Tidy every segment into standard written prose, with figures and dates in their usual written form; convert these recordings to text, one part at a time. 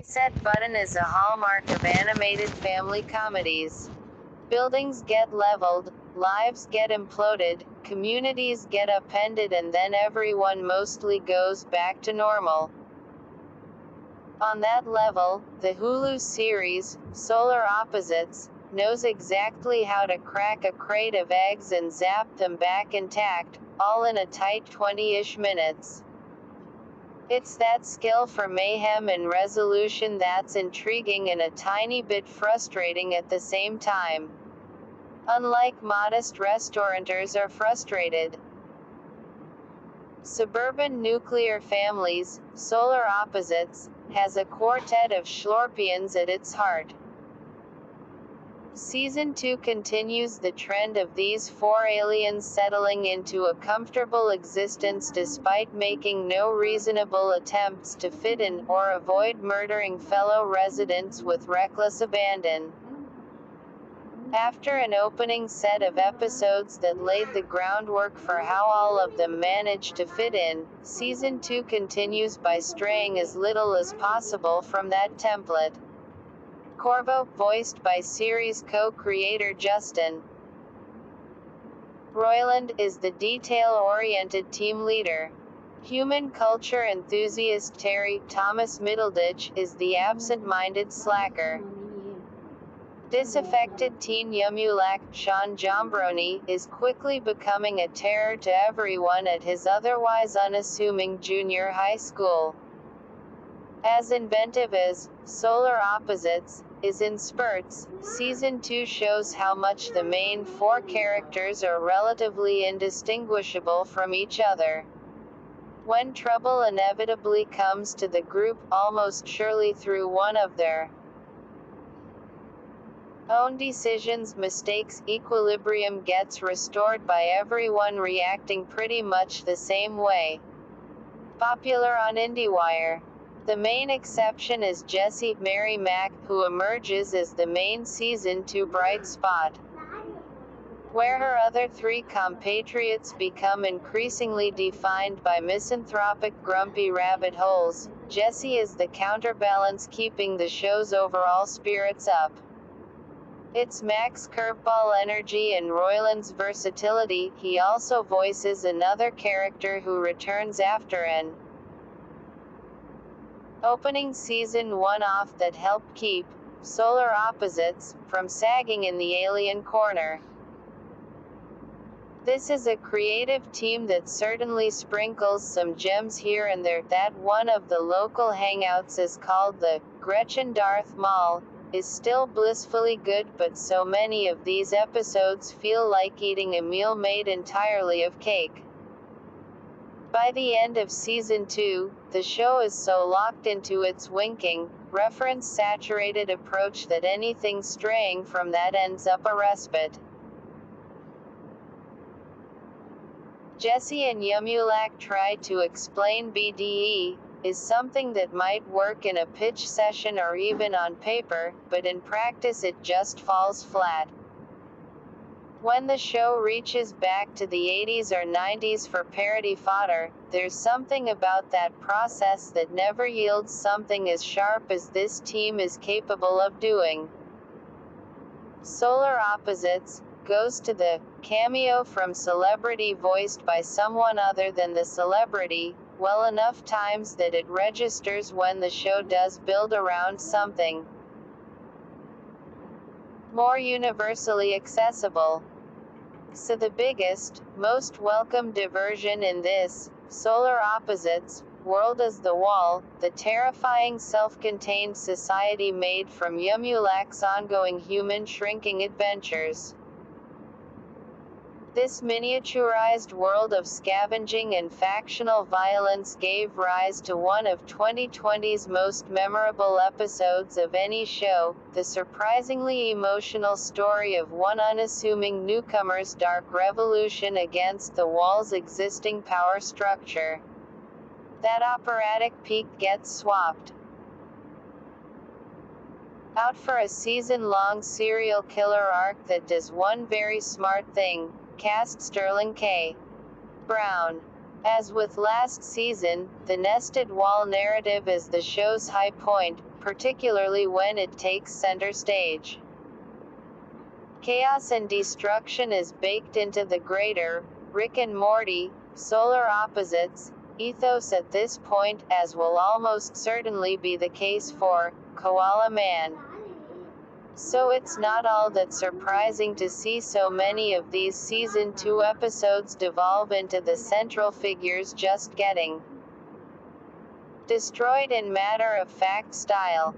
Reset Button is a hallmark of animated family comedies. Buildings get leveled, lives get imploded, communities get upended, and then everyone mostly goes back to normal. On that level, the Hulu series, Solar Opposites, knows exactly how to crack a crate of eggs and zap them back intact, all in a tight 20-ish minutes. It's that skill for mayhem and resolution that's intriguing and a tiny bit frustrating at the same time. Unlike modest restaurateurs are frustrated. Suburban nuclear families, Solar Opposites, has a quartet of schlorpians at its heart. Season 2 continues the trend of these four aliens settling into a comfortable existence despite making no reasonable attempts to fit in or avoid murdering fellow residents with reckless abandon. After an opening set of episodes that laid the groundwork for how all of them managed to fit in, Season 2 continues by straying as little as possible from that template. Corvo, voiced by series co-creator Justin Roiland, is the detail-oriented team leader. Human culture enthusiast Terry Thomas Middleditch is the absent-minded slacker. Disaffected teen Yumyulack, Sean Giambrone, is quickly becoming a terror to everyone at his otherwise unassuming junior high school. As inventive as Solar Opposites is in spurts, Season 2 shows how much the main four characters are relatively indistinguishable from each other. When trouble inevitably comes to the group, almost surely through one of their own decisions, mistakes, equilibrium gets restored by everyone reacting pretty much the same way. Popular on IndieWire. The main exception is Jessie Mary Mack, who emerges as the main Season 2 bright spot. Where her other three compatriots become increasingly defined by misanthropic grumpy rabbit holes, Jessie is the counterbalance keeping the show's overall spirits up. It's Mack's curveball energy and Roiland's versatility. He also voices another character who returns after an opening Season 1 off that helped keep Solar Opposites from sagging in the alien corner. This is a creative team that certainly sprinkles some gems here and there. That one of the local hangouts is called the Gretchen Darth Mall, is still blissfully good, but so many of these episodes feel like eating a meal made entirely of cake. By the end of Season 2, the show is so locked into its winking, reference-saturated approach that anything straying from that ends up a respite. Jessie and Yumyulack try to explain BDE is something that might work in a pitch session or even on paper, but in practice it just falls flat. When the show reaches back to the 80s or 90s for parody fodder, there's something about that process that never yields something as sharp as this team is capable of doing. Solar Opposites goes to the cameo from celebrity voiced by someone other than the celebrity, well enough times that it registers when the show does build around something more universally accessible. So the biggest, most welcome diversion in this Solar Opposites world is the wall, the terrifying self-contained society made from Yumyulack's ongoing human shrinking adventures. This miniaturized world of scavenging and factional violence gave rise to one of 2020's most memorable episodes of any show, the surprisingly emotional story of one unassuming newcomer's dark revolution against the wall's existing power structure. That operatic peak gets swapped out for a season-long serial killer arc that does one very smart thing: cast Sterling K. Brown. As with last season, the nested wall narrative is the show's high point, particularly when it takes center stage. Chaos and destruction is baked into the greater, Rick and Morty, solar opposites, ethos at this point, as will almost certainly be the case for Koala Man. So it's not all that surprising to see so many of these Season 2 episodes devolve into the central figures just getting destroyed in matter-of-fact style.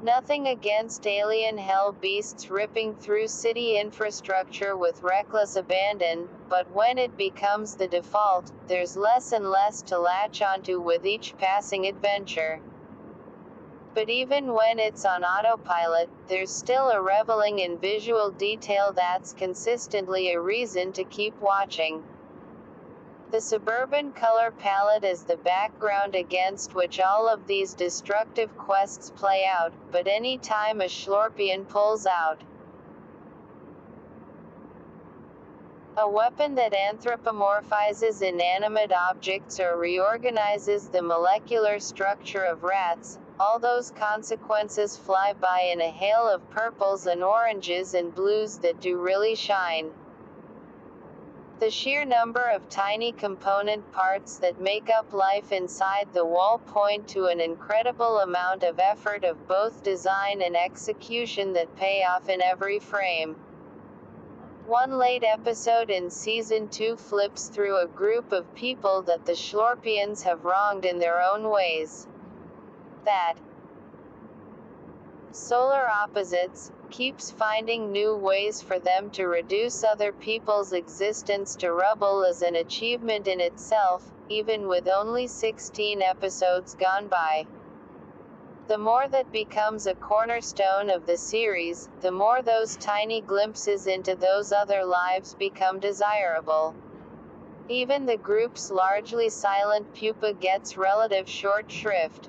Nothing against alien hell beasts ripping through city infrastructure with reckless abandon, but when it becomes the default, there's less and less to latch onto with each passing adventure. But even when it's on autopilot, there's still a reveling in visual detail that's consistently a reason to keep watching. The suburban color palette is the background against which all of these destructive quests play out, but any time a Schlorpian pulls out a weapon that anthropomorphizes inanimate objects or reorganizes the molecular structure of rats, all those consequences fly by in a hail of purples and oranges and blues that do really shine. The sheer number of tiny component parts that make up life inside the wall point to an incredible amount of effort of both design and execution that pay off in every frame. One late episode in Season 2 flips through a group of people that the Schlorpians have wronged in their own ways. That solar opposites keeps finding new ways for them to reduce other people's existence to rubble is an achievement in itself, even with only 16 episodes gone by. The more that becomes a cornerstone of the series, the more those tiny glimpses into those other lives become desirable. Even the group's largely silent pupa gets relative short shrift.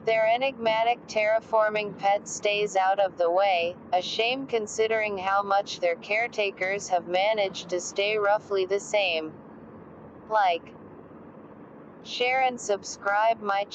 Their enigmatic terraforming pet stays out of the way, a shame considering how much their caretakers have managed to stay roughly the same. Like, share and subscribe my channel.